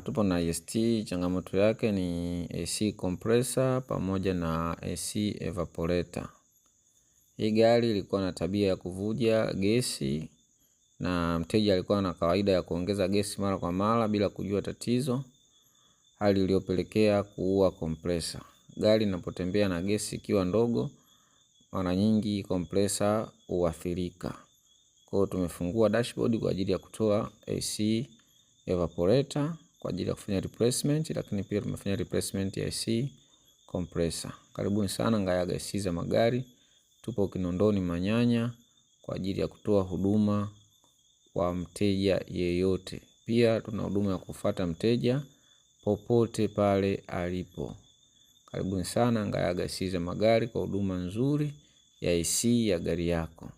Tupo na EST, changamoto yake ni AC compressor pamoja na AC evaporator. Hii gari ilikuwa na tabia ya kuvuja gesi, na mteja alikuwa na kawaida ya kuongeza gesi mara kwa mara bila kujua tatizo, hali iliyopelekea kuua compressor. Gari linapotembea na gesi ikiwa ndogo, mara nyingi compressor huathirika. Kwa hiyo tumefungua dashboard kwa ajili ya kutoa AC evaporator kwa ajili ya kufanya replacement, lakini pia tumefanya replacement ya AC compressor. Karibuni sana Ngayaga AC za magari. Tupo Kinondoni Manyanya kwa ajili ya kutoa huduma kwa mteja yeyote. Pia tuna huduma ya kufuata mteja popote pale alipo. Karibuni sana Ngayaga AC za magari kwa huduma nzuri ya AC ya gari yako.